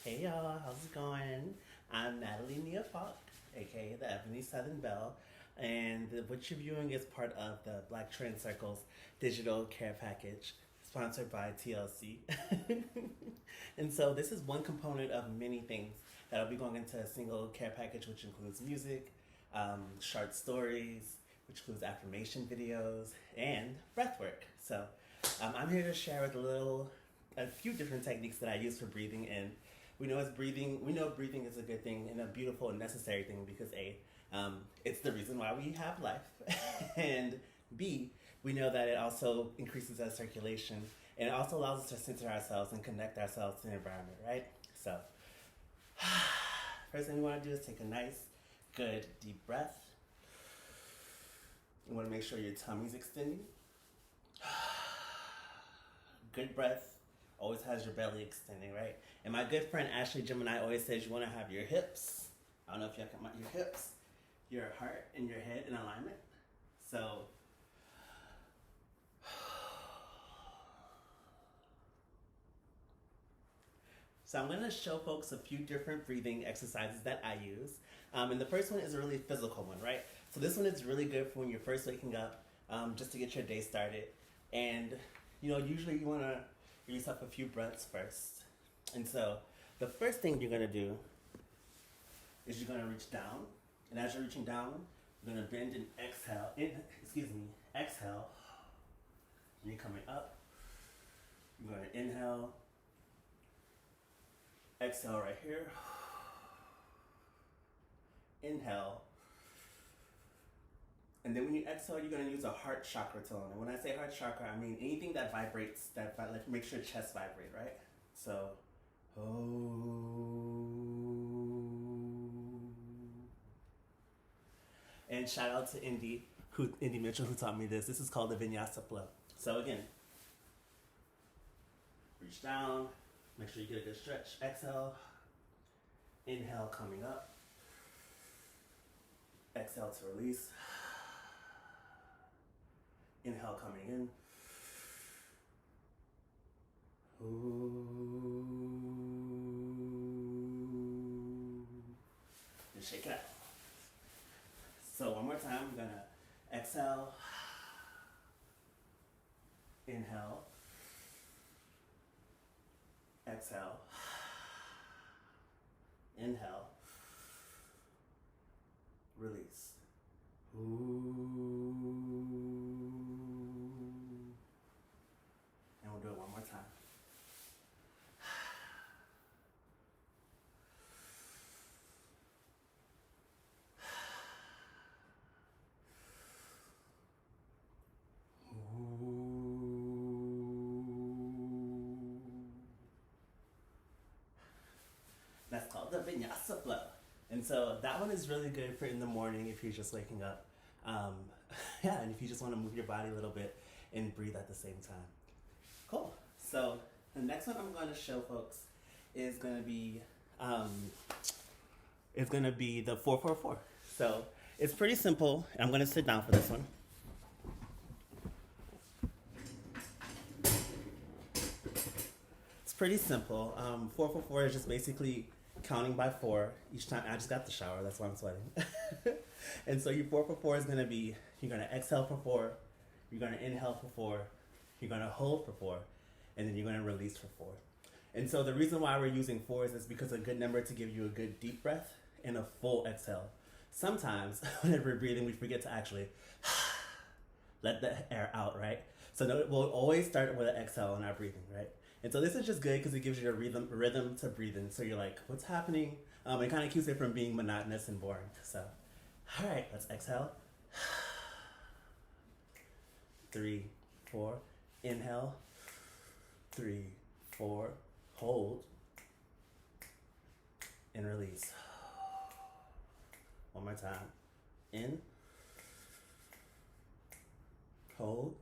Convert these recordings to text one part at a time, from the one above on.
Hey y'all, how's it going? I'm Natalie Nia Falk, aka the Ebony Southern Belle, and what you're viewing is part of the Black Trend Circle's digital care package, sponsored by TLC. And so this is one component of many things that'll be going into a single care package, which includes music, short stories, which includes affirmation videos, and breathwork. So I'm here to share with a few different techniques that I use for breathing, and we know breathing is a good thing and a beautiful and necessary thing because it's the reason why we have life, and B, we know that it also increases our circulation and it also allows us to center ourselves and connect ourselves to the environment, right? So, first thing we want to do is take a nice, good, deep breath. You want to make sure your tummy's extending. Good breath always has your belly extending, right? And my good friend Ashley Gemini always says you want to have your hips. I don't know if you have your hips, your heart, and your head in alignment. So I'm going to show folks a few different breathing exercises that I use. And the first one is a really physical one, right? So this one is really good for when you're first waking up, just to get your day started. And, usually you want to give yourself a few breaths first. And so the first thing you're going to do is you're going to reach down. And as you're reaching down, you're going to bend and exhale. Exhale. And you're coming up. You're going to inhale. Exhale right here. Inhale. And then when you exhale, you're going to use a heart chakra tone. And when I say heart chakra, I mean anything that vibrates, like makes your chest vibrate, right? So, And shout out to Indy Mitchell, who taught me this. This is called the Vinyasa flow. So again, reach down, make sure you get a good stretch. Exhale, inhale coming up, exhale to release, inhale coming in. And shake it out. So one more time, we're gonna exhale, inhale, exhale, inhale, release. And we'll do it one more time. That's called the Vinyasa flow. And so that one is really good for in the morning if you're just waking up. And if you just want to move your body a little bit and breathe at the same time. Cool. So the next one I'm going to show folks is going to be the 444. So it's pretty simple. I'm going to sit down for this one. It's pretty simple. 444 is just basically counting by 4 each time. I just got the shower, that's why I'm sweating. And so your 444 is going to be, you're going to exhale for 4, you're going to inhale for 4, you're going to hold for 4, and then you're going to release for 4. And so the reason why we're using 4 is because a good number to give you a good deep breath and a full exhale. Sometimes whenever we're breathing, we forget to actually let the air out, right? So we'll always start with an exhale in our breathing, right? And so this is just good because it gives you a rhythm to breathe in. So you're like, what's happening? It kind of keeps it from being monotonous and boring. So, all right, let's exhale. 3, 4, inhale. 3, 4, hold, and release. One more time. In, hold,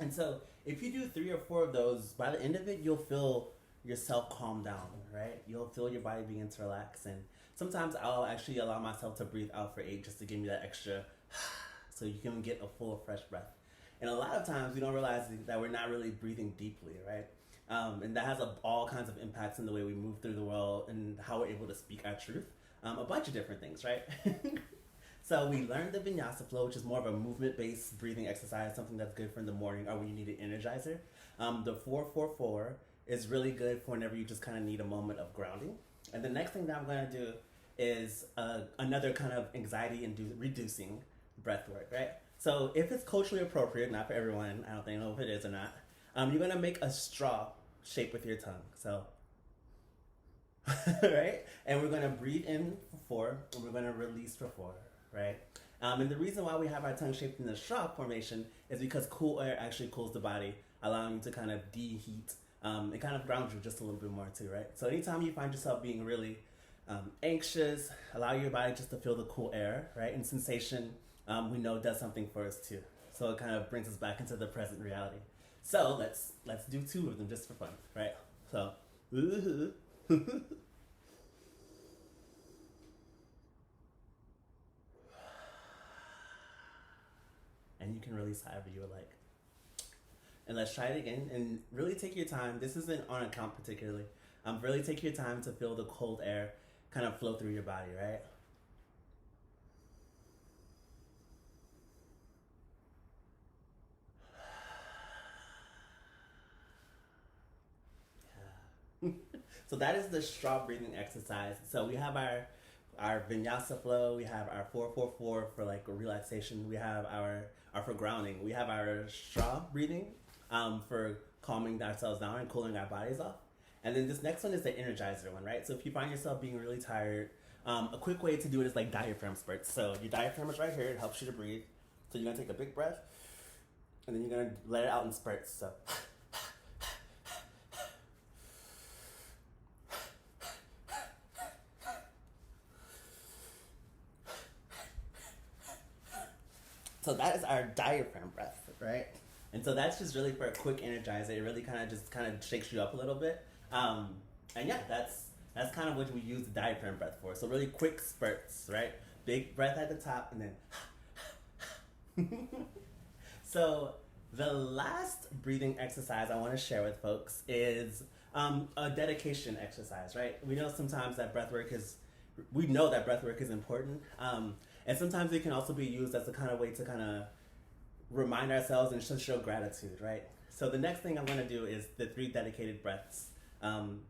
And so if you do 3 or 4 of those, by the end of it, you'll feel yourself calm down, right? You'll feel your body begin to relax. And sometimes I'll actually allow myself to breathe out for 8 just to give me that extra so you can get a full, fresh breath. And a lot of times we don't realize that we're not really breathing deeply, right? And that has all kinds of impacts in the way we move through the world and how we're able to speak our truth. A bunch of different things, right? So we learned the vinyasa flow, which is more of a movement-based breathing exercise, something that's good for in the morning or when you need an energizer. The 4-4-4 is really good for whenever you just kind of need a moment of grounding. And the next thing that I'm going to do is another kind of anxiety reducing breath work, right? So if it's culturally appropriate, not for everyone, I don't know if it is or not, you're going to make a straw shape with your tongue. So, right? And we're going to breathe in for 4, and we're going to release for 4, right? And the reason why we have our tongue shaped in the straw formation is because cool air actually cools the body, allowing you to kind of deheat. It kind of grounds you just a little bit more too, right? So anytime you find yourself being really anxious, allow your body just to feel the cool air, right? And sensation, we know does something for us too. So it kind of brings us back into the present reality. So let's do 2 of them just for fun, right? So, and you can release however you would like. And let's try it again, and really take your time. This isn't on a count particularly. Really take your time to feel the cold air kind of flow through your body, right? Yeah. So that is the straw breathing exercise. So we have our vinyasa flow. We have our 4-4-4 for like relaxation. We have our for grounding. We have our straw breathing for calming ourselves down and cooling our bodies off. And then this next one is the energizer one, right? So if you find yourself being really tired, a quick way to do it is like diaphragm spurts. So your diaphragm is right here. It helps you to breathe. So you're going to take a big breath, and then you're going to let it out in spurts. So so that is our diaphragm breath, right? And so that's just really for a quick energizer. It really kind of shakes you up a little bit. And yeah, that's kind of what we use the diaphragm breath for. So really quick spurts, right? Big breath at the top, and then So the last breathing exercise I want to share with folks is a dedication exercise, right? We know that breath work is important. And sometimes it can also be used as a kind of way to kind of remind ourselves and show gratitude, right? So the next thing I'm going to do is the 3 dedicated breaths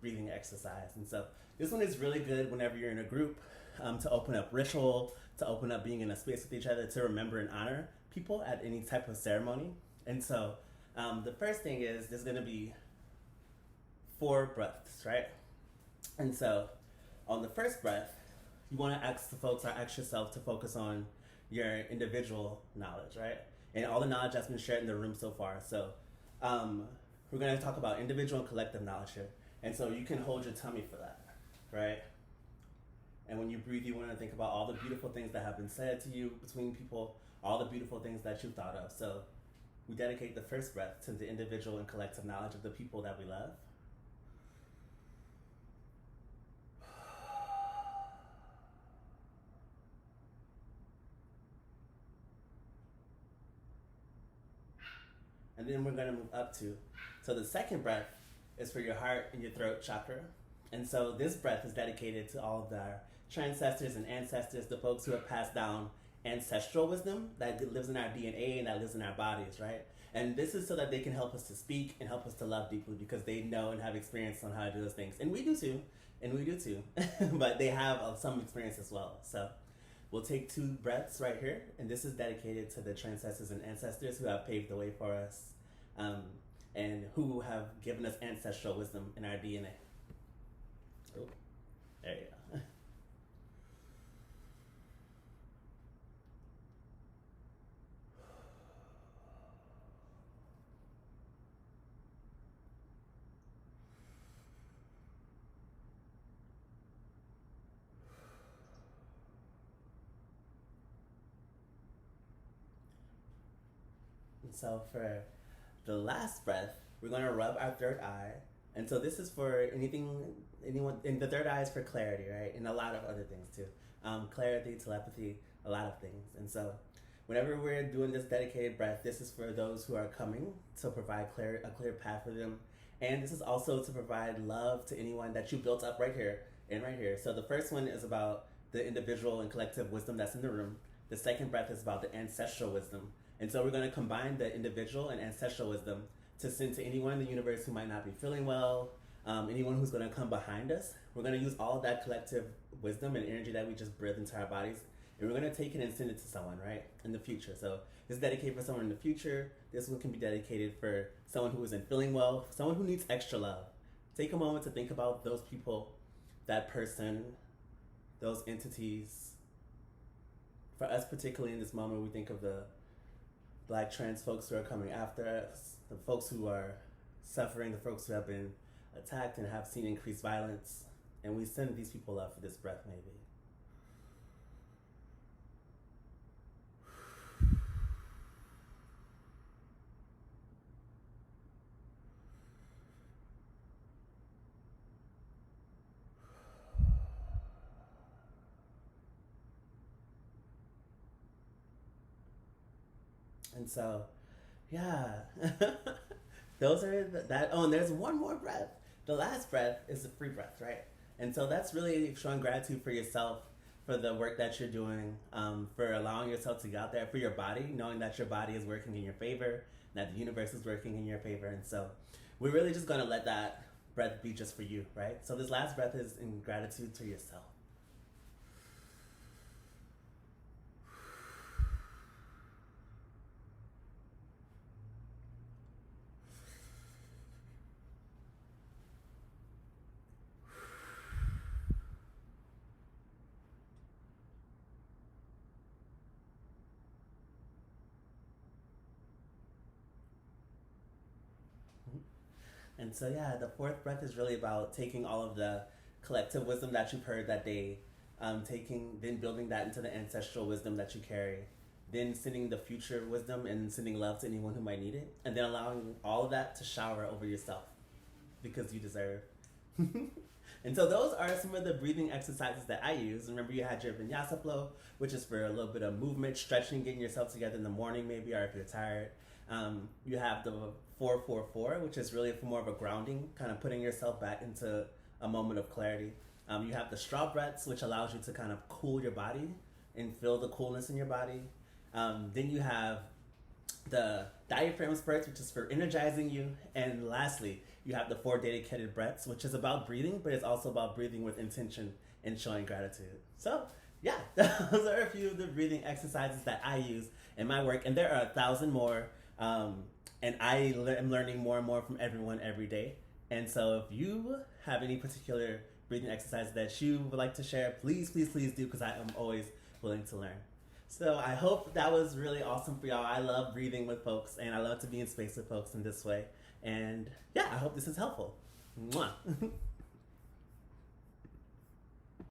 breathing exercise. And so this one is really good whenever you're in a group, to open up ritual, to open up being in a space with each other, to remember and honor people at any type of ceremony. And so the first thing is there's going to be 4 breaths, right? And so on the first breath, you want to ask yourself to focus on your individual knowledge, right? And all the knowledge that's been shared in the room so far. So we're going to talk about individual and collective knowledge here. And so you can hold your tummy for that, right? And when you breathe, you want to think about all the beautiful things that have been said to you between people, all the beautiful things that you've thought of. So we dedicate the first breath to the individual and collective knowledge of the people that we love. And then we're going to move up to, so the second breath is for your heart and your throat chakra. And so this breath is dedicated to all of our ancestors and ancestors, the folks who have passed down ancestral wisdom that lives in our DNA and that lives in our bodies, right? And this is so that they can help us to speak and help us to love deeply, because they know and have experience on how to do those things. And we do too. But they have some experience as well. So we'll take 2 breaths right here, and this is dedicated to the ancestors and ancestors who have paved the way for us, and who have given us ancestral wisdom in our DNA. Oh, there you go. And so for the last breath, we're going to rub our third eye. And so this is for anyone, and the third eye is for clarity, right? And a lot of other things too. Clarity, telepathy, a lot of things. And so whenever we're doing this dedicated breath, this is for those who are coming to provide a clear path for them. And this is also to provide love to anyone that you built up right here and right here. So the first one is about the individual and collective wisdom that's in the room. The second breath is about the ancestral wisdom. And so we're going to combine the individual and ancestral wisdom to send to anyone in the universe who might not be feeling well, anyone who's going to come behind us. We're going to use all of that collective wisdom and energy that we just breathe into our bodies, and we're going to take it and send it to someone, right, in the future. So this is dedicated for someone in the future. This one can be dedicated for someone who isn't feeling well, someone who needs extra love. Take a moment to think about those people, that person, those entities. For us, particularly in this moment, we think of the Black trans folks who are coming after us, the folks who are suffering, the folks who have been attacked and have seen increased violence, and we send these people up for this breath maybe. And so, yeah, those are that. Oh, and there's one more breath. The last breath is the free breath, right? And so that's really showing gratitude for yourself, for the work that you're doing, for allowing yourself to get out there, for your body, knowing that your body is working in your favor, that the universe is working in your favor. And so we're really just going to let that breath be just for you, right? So this last breath is in gratitude to yourself. And so, yeah, the fourth breath is really about taking all of the collective wisdom that you've heard that day, then building that into the ancestral wisdom that you carry, then sending the future wisdom and sending love to anyone who might need it, and then allowing all of that to shower over yourself because you deserve. And so those are some of the breathing exercises that I use. Remember, you had your vinyasa flow, which is for a little bit of movement, stretching, getting yourself together in the morning maybe, or if you're tired. You have the 4-4-4, which is really for more of a grounding, kind of putting yourself back into a moment of clarity. You have the straw breaths, which allows you to kind of cool your body and feel the coolness in your body. Then you have the diaphragm spurts, which is for energizing you. And lastly, you have the 4 dedicated breaths, which is about breathing, but it's also about breathing with intention and showing gratitude. So yeah, those are a few of the breathing exercises that I use in my work. And there are 1,000 more. And I am learning more and more from everyone every day. And so if you have any particular breathing exercise that you would like to share, please, please, please do, because I am always willing to learn. So I hope that was really awesome for y'all. I love breathing with folks, and I love to be in space with folks in this way. And yeah, I hope this is helpful. Mwah.